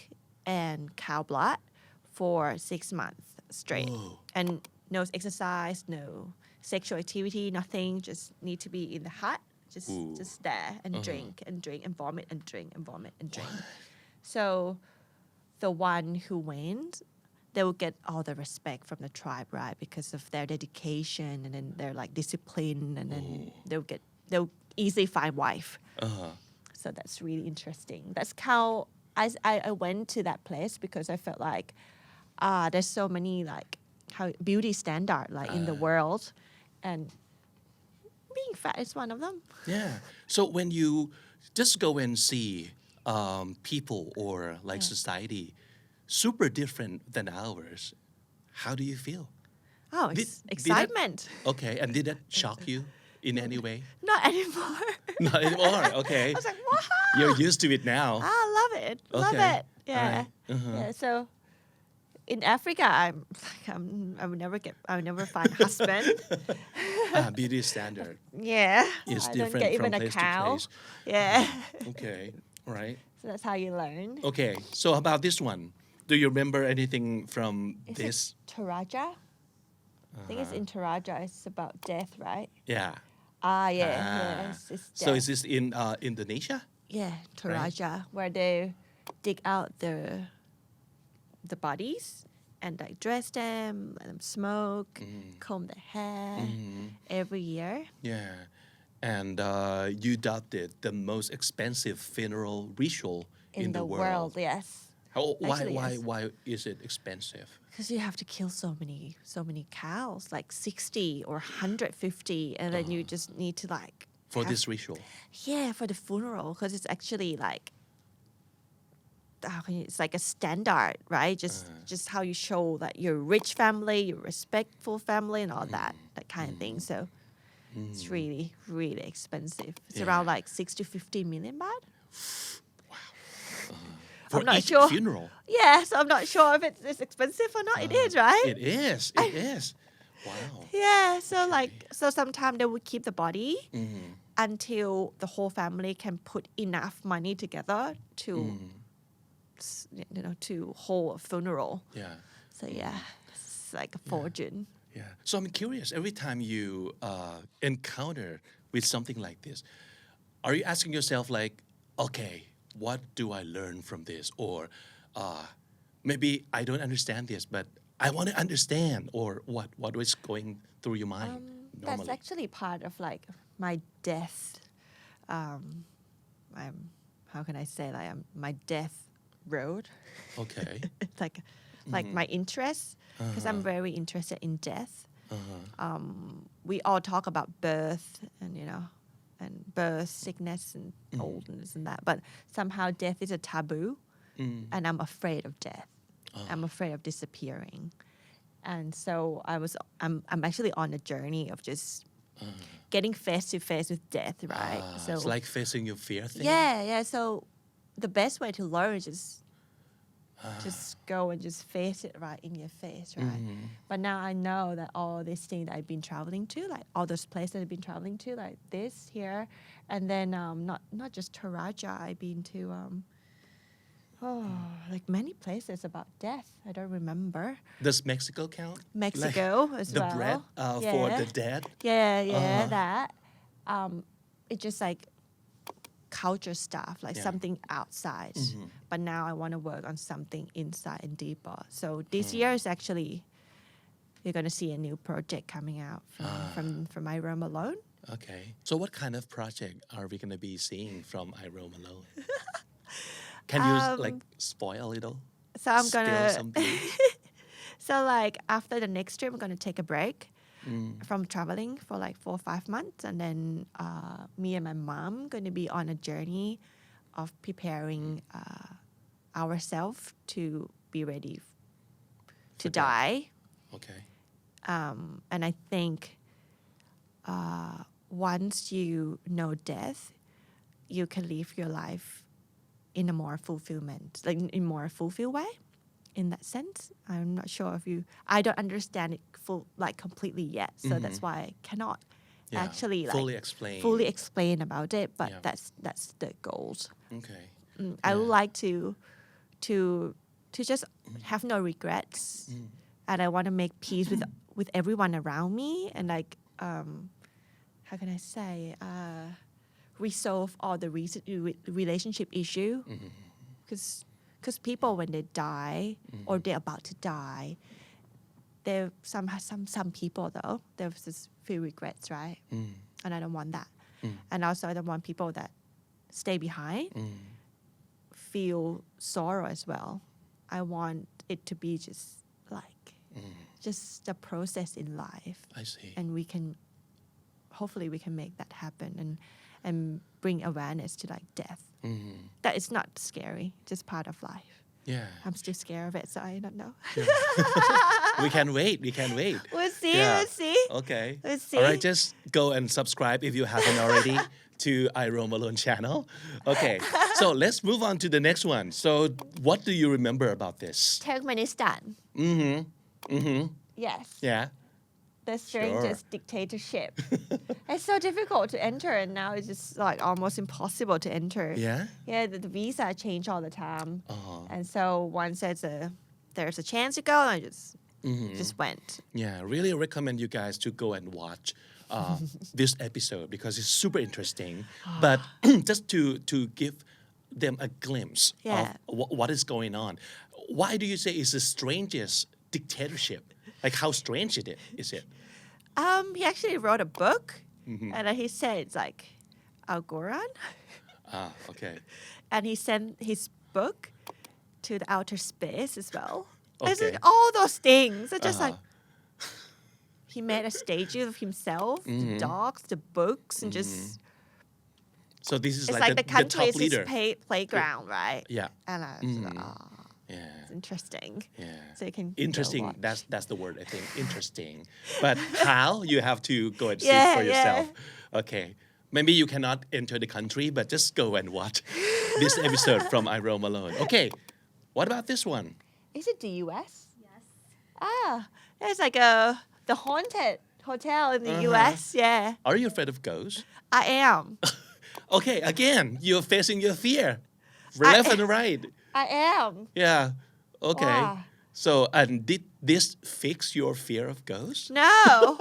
and cow blood for 6 months straight. Whoa. And no exercise, no sexual activity, nothing. Just need to be in the hut, just there and drink and drink and vomit and drink and vomit and drink. So the one who wins, they will get all the respect from the tribe, right? Because of their dedication and then their like discipline, and then they'll easily find wife. Uh-huh. So that's really interesting. That's how I went to that place because I felt like there's so many like how beauty standard like in the world, and being fat is one of them. Yeah. So when you just go and see people or like society super different than ours, how do you feel? Oh, Did- it's did that- excitement. Okay, and did that shock you in any way? Not anymore. Not anymore. Okay. I was like, wow. You're used to it now. I love it. Love Okay. it. Yeah. Alright. Yeah. So in Africa, I would never find a husband. Beauty standard Yeah. is I don't different get from even a place to cow. place. Yeah. Okay. All right. So that's how you learn. Okay. So how about this one? Do you remember anything from Is this? it Toraja? I think it's in Toraja. It's about death, right? Yeah. Yeah. Yes, it's So death. is this in Indonesia? Yeah, Toraja, where they dig out the bodies and like dress them, let them smoke, comb their hair every year. Yeah. And you adopted the most expensive funeral ritual in the world. Yes. Why? Actually, yes. Why is it expensive? Because you have to kill so many cows, like 60 or 150, and then you just need to like For have- this ritual. Yeah, for the funeral, because it's actually like it's like a standard, right? Just how you show that you're a rich family, you're a respectful family, and all that kind of thing. So it's really, really expensive. It's around like 6 to 50 million baht. For I'm not each sure. funeral. Yeah, so I'm not sure if it's expensive or not. It is, right? It is. It is. Wow. Yeah, so sometimes they would keep the body until the whole family can put enough money together to, to hold a funeral. Yeah. So yeah, it's like a fortune. Yeah. So I'm curious. Every time you encounter with something like this, are you asking yourself like, okay, what do I learn from this? Or maybe I don't understand this, but I want to understand. Or what was going through your mind That's normally? actually part of like my death. I'm how can I say like my death road. Okay. like my interest because I'm very interested in death. We all talk about birth and and birth, sickness, and oldness and that, but somehow death is a taboo, and I'm afraid of death. I'm afraid of disappearing, and so I'm actually on a journey of just getting face to face with death, right? So It's like facing your fear thing. yeah. So the best way to learn is just go and just face it right in your face, right? But now I know that all these things that I've been traveling to, like all those places I've been traveling to, like this here, and then not just Toraja, I've been to like many places about death. I don't remember. Does Mexico count? Mexico Like as the well. bread for the dead? Yeah, that. It's just like culture stuff, like something outside. But now I want to work on something inside and deeper. So this year is actually, you're going to see a new project coming out from I Roam Alone. Okay. So what kind of project are we going to be seeing from I Roam Alone? Can you like spoil a little? So I'm going Spill to, something? so like after the next trip, I'm going to take a break from traveling for like 4 or 5 months. And then me and my mom going to be on a journey of preparing ourselves to be ready to die. Okay. And I think once you know death, you can live your life in a more fulfillment, like in more fulfilled way. In that sense, I'm not sure if I don't understand it completely yet, so that's why I cannot actually fully explain about it. But that's the goals. Okay. I would like to just have no regrets, and I want to make peace with everyone around me, and like how can I say resolve all the relationship issue, because people when they die or they're about to die, there some people though there's just feel regrets, right? And I don't want that. And also I don't want people that stay behind feel sorrow as well. I want it to be just like just a process in life. I see. And hopefully we can make that happen and bring awareness to like death. That it's not scary, just part of life. Yeah. I'm still scared of it, so I don't know. We can wait. We'll see. Okay. We'll see. All right, just go and subscribe if you haven't already to I Roam Alone channel. Okay. So let's move on to the next one. So what do you remember about this? Turkmenistan. Yes. Yeah. The strangest dictatorship. It's so difficult to enter, and now it's just like almost impossible to enter. Yeah? Yeah, the visa change all the time. And so once there's a chance to go, I just went. Yeah, really recommend you guys to go and watch this episode because it's super interesting. But just to give them a glimpse of what is going on. Why do you say it's the strangest dictatorship? Like how strange is it? He actually wrote a book, and he said it's like Al-Quran. Okay. And he sent his book to the outer space as well. Okay. It's like all those things. It's just like he made a statue of himself, the dogs, the books, and just. So this is It's like the the country top is leader. his playground, right? Yeah. And I was like, Yeah. it's interesting. Yeah. So you can Interesting. go watch. That's the word I think. Interesting. But how you have to go and see for yourself. Okay. Maybe you cannot enter the country, but just go and watch this episode from I Roam Alone. Okay. What about this one? Is it the U.S.? It's like the haunted hotel in the U.S. Yeah, Are you afraid of ghosts? I am. Okay. Again, you're facing your fear. Left and right. I am. Yeah. Okay. Wow. So, and did this fix your fear of ghosts? No.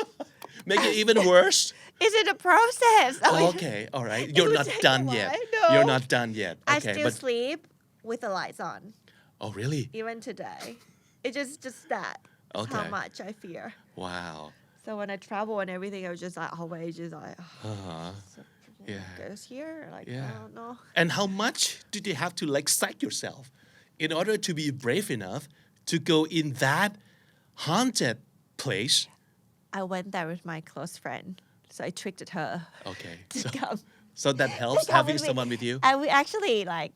Make it even worse? Is it a process? Okay, all right. You're not take a done while. yet. No. You're not done yet. I Okay, still but sleep with the lights on, oh, really? even today. It's just that. That's how Okay. much I fear. Wow. So when I travel and everything, I was just like always just like, Uh-huh. Yeah. goes here? Like, Yeah. I don't know. And how much did you have to like psych yourself in order to be brave enough to go in that haunted place? I went there with my close friend. So I tricked her Okay. to So, come. so that helps come having with me. someone with you? And we actually like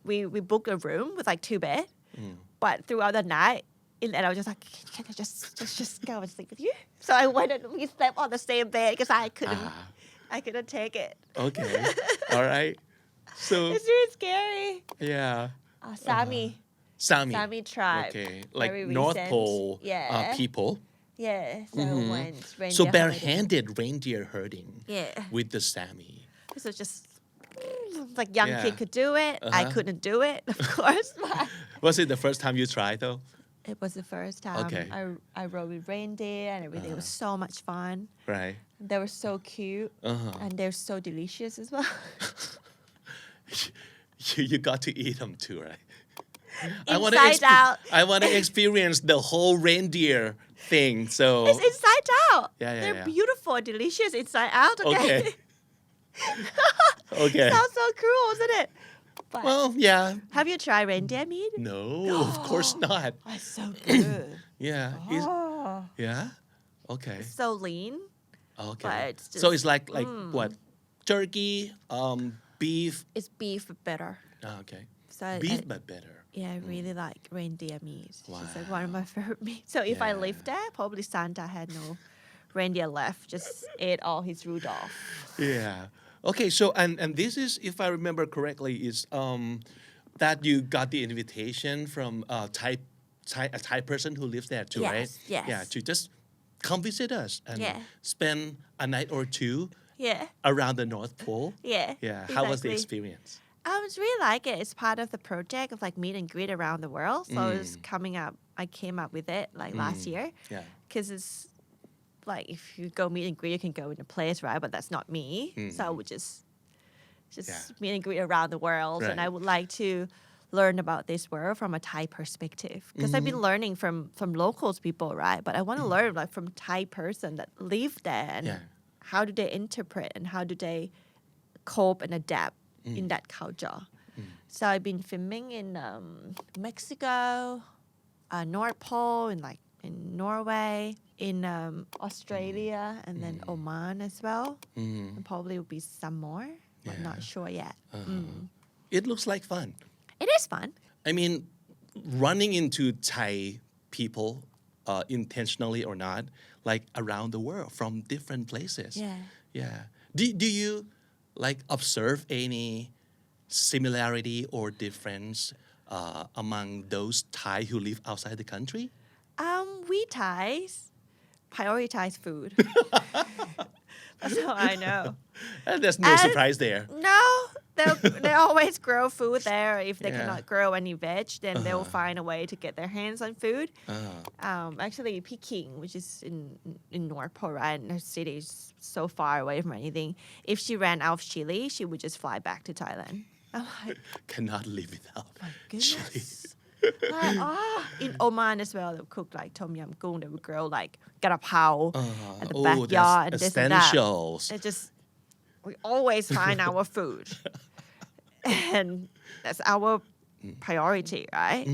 we booked a room with like 2 beds. But throughout the night, in the end, I was just like, can I just go and sleep with you? So I went and we slept on the same bed because I couldn't take it. Okay. All right. So, It's really scary. yeah. Sami. Sami. Sami tribe. Okay. Like Very North recent. Pole Yeah. people. Yeah. So when reindeer So herding. barehanded reindeer herding Yeah. with the Sami. So just like young Yeah. kid could do it. I couldn't do it, of course. But Was it the first time you tried though? it was the first time Okay. I rode with reindeer and everything. It was so much fun. Right. They were so cute and they're so delicious as well. You got to eat them too, right? Inside out. I want to experience the whole reindeer thing. So It's inside out. Yeah, They're yeah. beautiful, delicious inside out. okay. Okay. Sounds so cruel, isn't it? But Well, yeah. have you tried reindeer meat? No, of course not. Oh, it's so good. Yeah. Oh, Yeah. Okay. so lean. Okay. But it's So just- it's like what? Turkey, beef. It's beef better. Okay. So Beef, but better. yeah, I really like reindeer meat. It's like Wow. one of my favorite meat. So if I Yeah. lived there, probably Santa had no reindeer left. Just ate all his Rudolph. Yeah. Okay. So and this is, if I remember correctly, is that you got the invitation from a Thai person who lives there too, Yes, right? yes. Yeah. To just come visit us and Yeah. spend a night or two Yeah, around the North Pole. yeah. Yeah. How was the exactly. experience? I was really like it. It's part of the project of like meet and greet around the world. So it's coming up. I came up with it like last year Yeah. because it's like if you go meet and greet, you can go in a place, right? But that's not me. So I would just Yeah. meet and greet around the world, and Right. I would like to learn about this world from a Thai perspective because I've been learning from locals people, right? But I want to learn like from Thai person that live there and Yeah. how do they interpret and how do they cope and adapt in that culture. So I've been filming in Mexico, North Pole, and like in Norway, in Australia, and then Oman as well. And probably will be some more, but Yeah. not sure yet. It looks like fun. It is fun. I mean, running into Thai people, intentionally or not, like around the world from different places. Yeah. Yeah. Do you like observe any similarity or difference among those Thai who live outside the country? We Thais prioritize food. That's how I know. And there's no And- surprise there. No, they always grow food there. If they Yeah. cannot grow any veg, then they will find a way to get their hands on food. Actually, Peking, which is in North Pole, right? And her city is so far away from anything. If she ran out of chili, she would just fly back to Thailand. I'm like, Cannot live without chili. goodness. Like, in Oman as well, they would cook like tom yum goong. They would grow like garapao at the backyard and that's this and that. essentials. It just we always find our food, and that's our priority, right?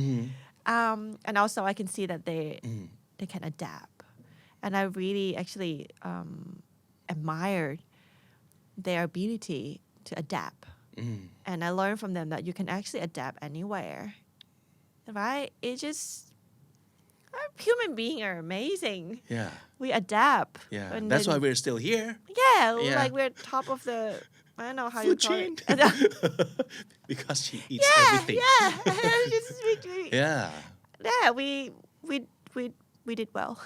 And also, I can see that they can adapt, and I really actually admired their ability to adapt. And I learned from them that you can actually adapt anywhere, right? It just human beings are amazing. Yeah. We adapt. Yeah. And That's then- why we're still here. Yeah, Yeah. like we're top of the I don't know how Food you call chain. it. Because she eats yeah, everything. yeah. Just, Yeah. yeah, we did well.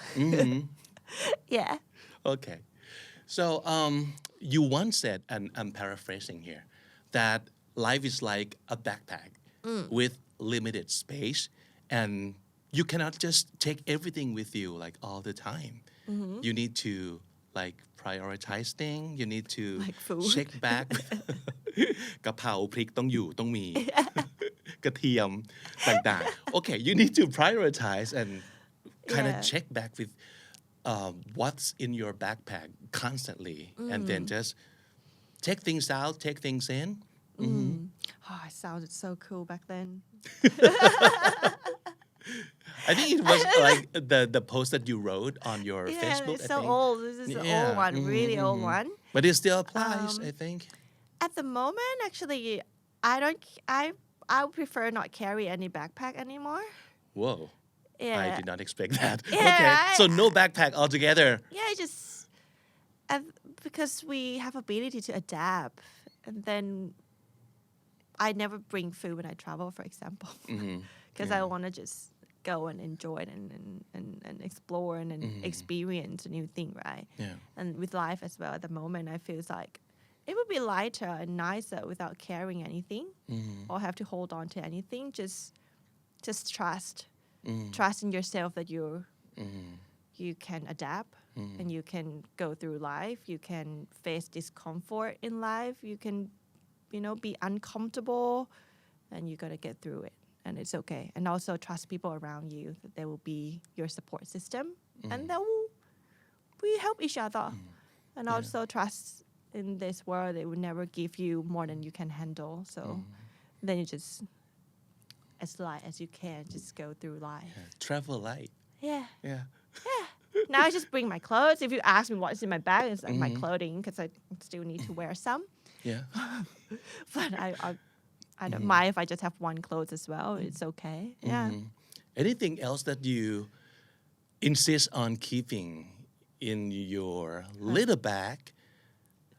Yeah. Okay. So you once said, and I'm paraphrasing here, that life is like a backpack with limited space and you cannot just take everything with you like all the time. You need to like prioritize things. You need to Like food. check back. กะเพราพริกต้องอยู่ต้องมี กระเทียมต่างๆ Okay, you need to prioritize and kind of check back with what's in your backpack constantly, and then just take things out, take things in. Oh, it sounded so cool back then. I think it was like the post that you wrote on your Yeah, Facebook. it's I so think. old. This is an old one, really old one. But it still applies, I think. At the moment, actually, I would prefer not carry any backpack anymore. Whoa. Yeah. I did not expect that. Yeah, Okay, right? so no backpack altogether. Yeah, because we have ability to adapt, and then I never bring food when I travel, for example, because I want to just go and enjoy it and explore and experience a new thing, right? Yeah. And with life as well, at the moment, I feel like it would be lighter and nicer without carrying anything or have to hold on to anything. Just trust in yourself that you can adapt and you can go through life. You can face discomfort in life. You can, be uncomfortable, and you got to get through it. And it's okay. And also trust people around you that they will be your support system, and we help each other. And also trust in this world they will never give you more than you can handle. So then you just, as light as you can, just go through life. Travel light. Yeah. Yeah. Now I just bring my clothes. If you ask me what's in my bag, it's like my clothing, because I still need to wear some. Yeah. But I don't mind if I just have one clothes as well. It's okay. Yeah. Anything else that you insist on keeping in your little bag,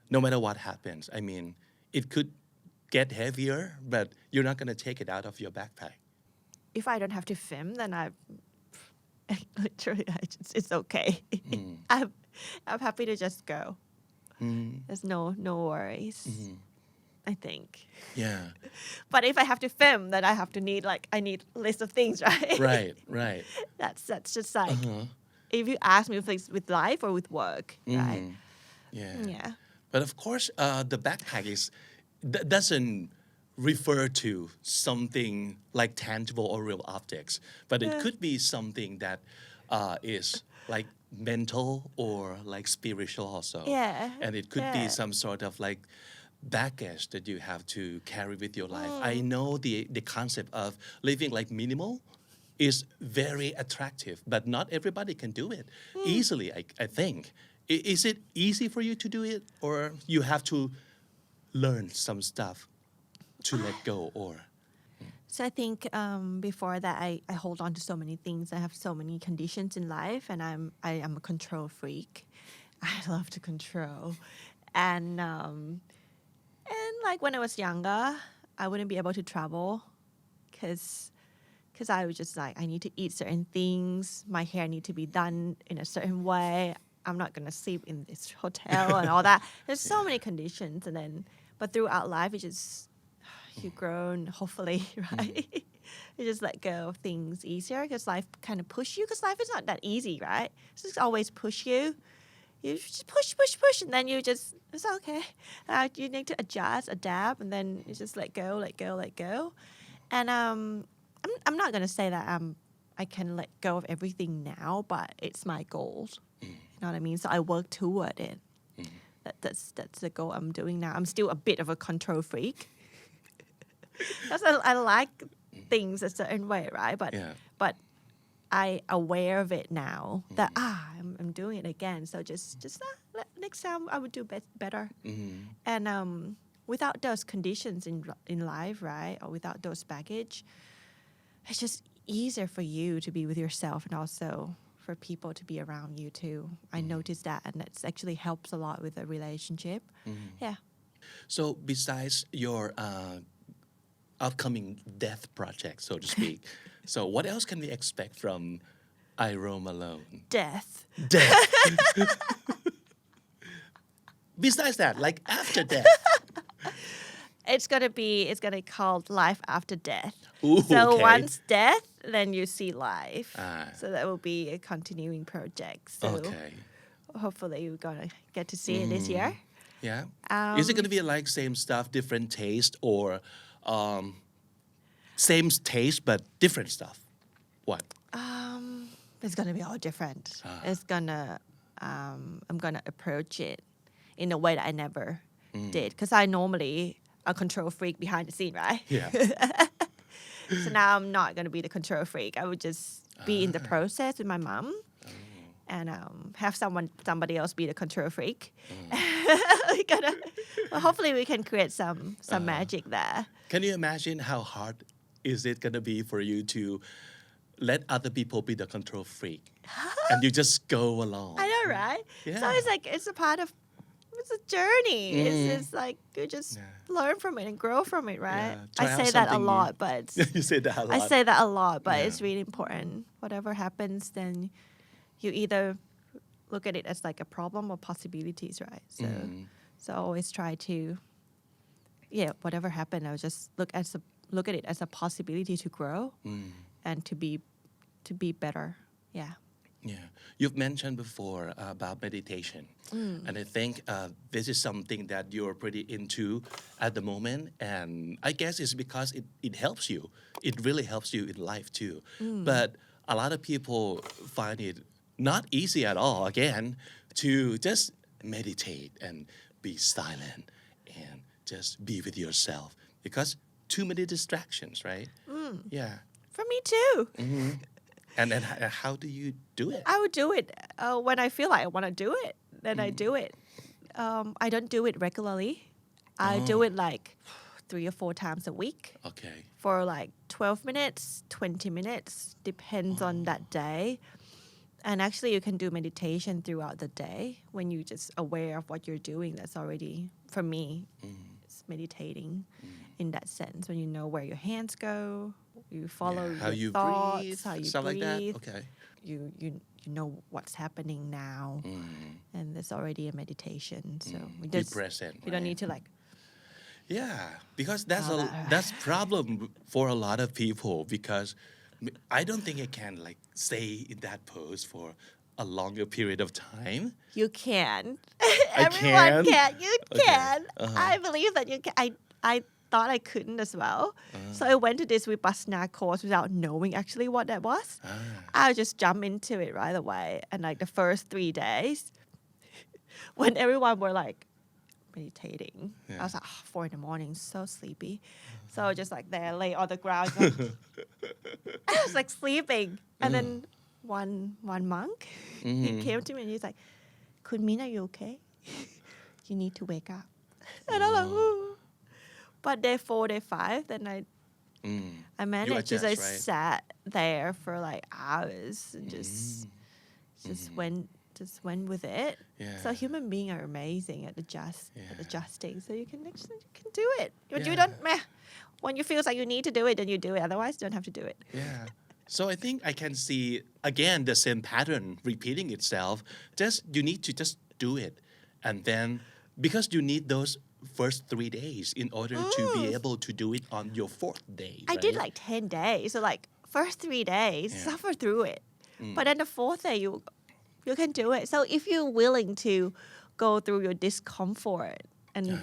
no matter what happens? I mean, it could get heavier, but you're not going to take it out of your backpack. If I don't have to film, then literally, it's okay. I'm happy to just go. There's no worries. I think. Yeah. But if I have to film, then I need a list of things, right? Right. That's just like if you ask me with life or with work, right? Yeah. But of course, the backpack doesn't refer to something like tangible or real objects, but it could be something that is like mental or like spiritual also. Yeah. And it could be some sort of like baggage that you have to carry with your life. I know the concept of living like minimal is very attractive, but not everybody can do it easily, I think. Is it easy for you to do it, or you have to learn some stuff to let go, or? So I think before that, I hold on to so many things. I have so many conditions in life, and I am a control freak. I love to control, and like when I was younger, I wouldn't be able to travel because I was just like, I need to eat certain things. My hair need to be done in a certain way. I'm not gonna sleep in this hotel and all that. There's so many conditions, but throughout life, you've grown, hopefully, right? You just let go of things easier because life kind of push you. Because life is not that easy, right? It's just always push you. You just push, and then it's okay. You need to adjust, adapt, and then you just let go. And I'm not gonna say that I can let go of everything now, but it's my goals. You know what I mean? So I work toward it. That's the goal I'm doing now. I'm still a bit of a control freak. Because I like things a certain way, right? But I aware of it now that I'm doing it again. So just next time I would do better. And without those conditions in life, right, or without those baggage, it's just easier for you to be with yourself and also for people to be around you too. I noticed that, and it actually helps a lot with a relationship. Yeah. So besides your upcoming death project, so to speak, so what else can we expect from I Roam Alone? Death. Besides that, like after death. It's gonna be called life after death. Ooh, So okay. once death, then you see life. Ah. So that will be a continuing project. So Okay. hopefully you're gonna get to see it this year. Yeah. Is it going to be like same stuff, different taste, or same taste but different stuff? What? It's gonna be all different. It's gonna I'm gonna approach it in a way that I never did, because I normally a control freak behind the scene, right? Yeah. So now I'm not gonna be the control freak. I would just be in the process with my mom, and have somebody else be the control freak. Hopefully we can create some magic there. Can you imagine how hard is it going to be for you to let other people be the control freak and you just go along? I know, right? Yeah. So it's like it's a journey. It's like you just learn from it and grow from it, right? Yeah. Try I out say that a something lot, new. but You say that a lot. I say that a lot, but Yeah. it's really important. Whatever happens, then you either look at it as like a problem or possibilities, right? So I always try to, whatever happened, I'll just look at it as a possibility to grow and to be better. Yeah. Yeah, you've mentioned before about meditation, and I think this is something that you're pretty into at the moment, and I guess it's because it helps you. It really helps you in life too. But a lot of people find it not easy at all, again, to just meditate and be silent and just be with yourself, because too many distractions, right? Yeah. For me too. And then how do you do it? I would do it when I feel like I want to do it. Then I do it. I don't do it regularly. I do it like 3 or 4 times a week Okay. for like 12 minutes, 20 minutes, depends on that day. And actually, you can do meditation throughout the day when you're just aware of what you're doing. That's already, for me, it's meditating in that sense. When you know where your hands go, you follow How your you thoughts, breathe, how you stuff breathe. like that. Okay. You know what's happening now, and it's already a meditation. So we Be just present. we don't right? need to like. Yeah, because All that's problem for a lot of people, because I don't think I can like stay in that pose for a longer period of time. You can. I Everyone can? You Okay. can. I believe that you can. I thought I couldn't as well. So I went to this Vipassana course without knowing actually what that was. I just jumped into it right away. And like the first 3 days, when everyone were like meditating, I was like, 4 in the morning, so sleepy. So I was just like there, lay on the ground. I was like sleeping. And then one monk, he came to me and he's like, Kun Min, are you okay? You need to wake up. And I'm like, ooh. But day 4, day 5, then I managed to adjust, like right? sat there for like hours and just went with it. Yeah. So human beings are amazing at adjusting. So you can do it. But you Yeah. don't when you feel like you need to do it, then you do it. Otherwise, you don't have to do it. Yeah. So I think I can see again the same pattern repeating itself. Just you need to just do it, and then because you need those first 3 days in order to be able to do it on your 4th day. I did right? like 10 days. So like first 3 days, suffer through it. But then the 4th day, you can do it. So if you're willing to go through your discomfort and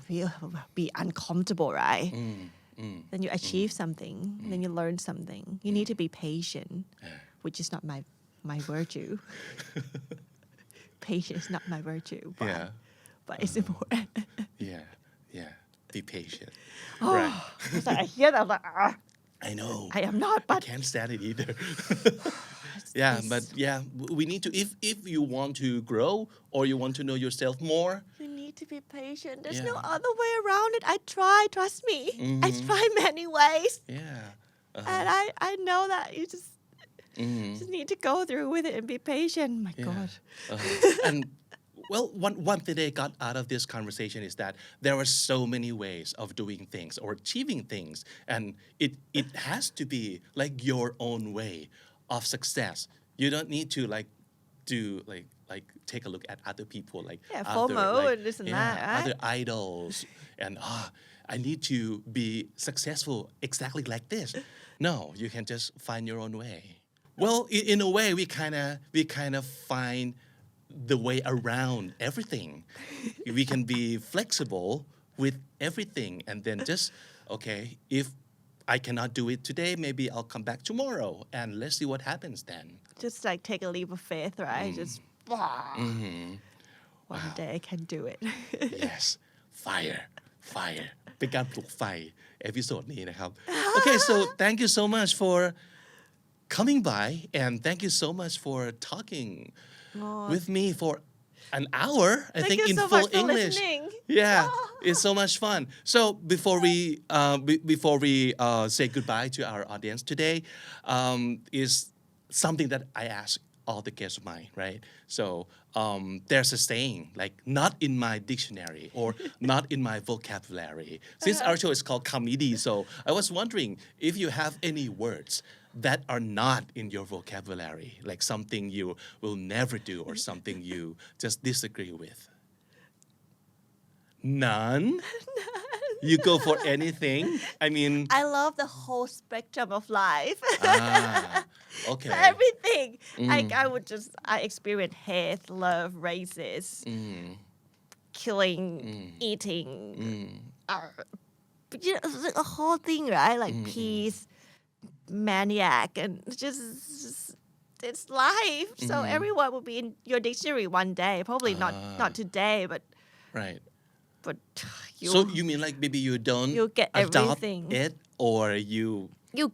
be uncomfortable, right? Then you achieve something. Then you learn something. You need to be patient, which is not my virtue. Patience is not my virtue. But it's important. Yeah. Be patient. Oh, Right. so I hear that. I'm like, I know. I am not, but Can't stand it either. But we need to if you want to grow or you want to know yourself more. you need to be patient. There's Yeah. no other way around it. I try, trust me. I try many ways. Yeah. And I know that you just need to go through with it and be patient. My God. And well, one thing I got out of this conversation is that there are so many ways of doing things or achieving things, and it has to be like your own way of success. You don't need to like do like take a look at other people like Yeah, other, FOMO like, and this and that, right? other idols, and I need to be successful exactly like this. No, you can just find your own way. Well, in a way, we kind of find the way around everything. We can be flexible with everything, and then just okay, if I cannot do it today, maybe I'll come back tomorrow, and let's see what happens then. Just like take a leap of faith, right? Just one day I can do it. Yes, fire เป็นการปลุกไฟเอพิโซดนี้นะครับ Okay, so thank you so much for coming by and thank you so much for talking with me for an hour I think you in so full much for English listening. yeah it's so much fun so before we say goodbye to our audience today is something that I ask all the guests of mine, right? So there's a saying like not in my dictionary or not in my vocabulary. Since our show is called comedy, so I was wondering if you have any words that are not in your vocabulary, like something you will never do or something you just disagree with. None? You go for anything? I mean, I love the whole spectrum of life. Okay. Everything. Like I experience hate, love, racist, killing, eating. You know, it's like a whole thing, right? Like peace, maniac, and just it's life. So everyone will be in your dictionary one day. Probably not today, but Right. you So you mean like maybe you don't you get adopt everything. it or you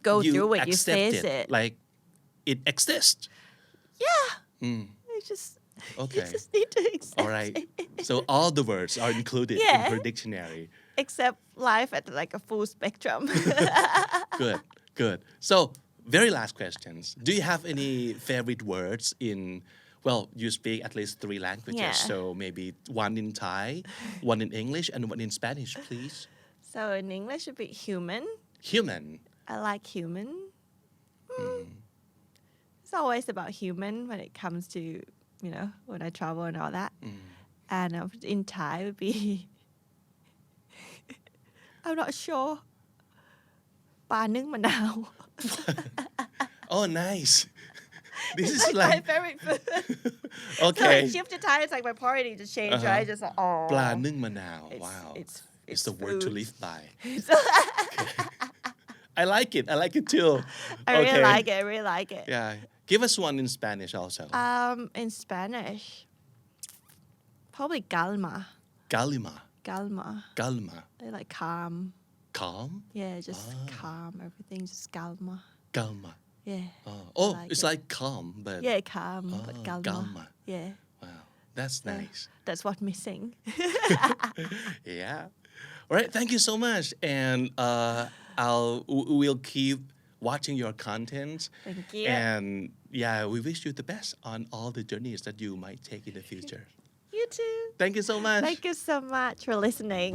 go through it, you accept face it. like it exists. Yeah. You just Okay. you just need to accept All right. it. So all the words are included in Yeah. her dictionary. Except life at like a full spectrum. Good. So very last questions. Do you have any favorite words in well, you speak at least 3 languages. Yeah. So maybe one in Thai, one in English, and one in Spanish, please. So in English, it'd be human. Human. I like human. It's always about human when it comes to, you know, when I travel and all that. And in Thai would be, I'm not sure. ปลานึ่งมะนาว Oh, nice. This is It's my like favorite food. So okay. when shift to Thai, it's like my priority to change, right? Just like, oh. ปลานึ่งมะนาว Wow. It's the word to food. live by. I like it. I like it too. I really like it. I really like it. Yeah. Give us one in Spanish also. In Spanish, probably calma. Calma. They like calm. Calm? Yeah, just calm. Everything just calma. Calma. Yeah. Oh, like it's it. like calm, but Yeah, calm, but calma. calma. Yeah. Wow. That's nice. That's what missing. Yeah. All right. Thank you so much. And we'll keep watching your content. Thank you. And yeah, we wish you the best on all the journeys that you might take in the future. You too. Thank you so much. Thank you so much for listening.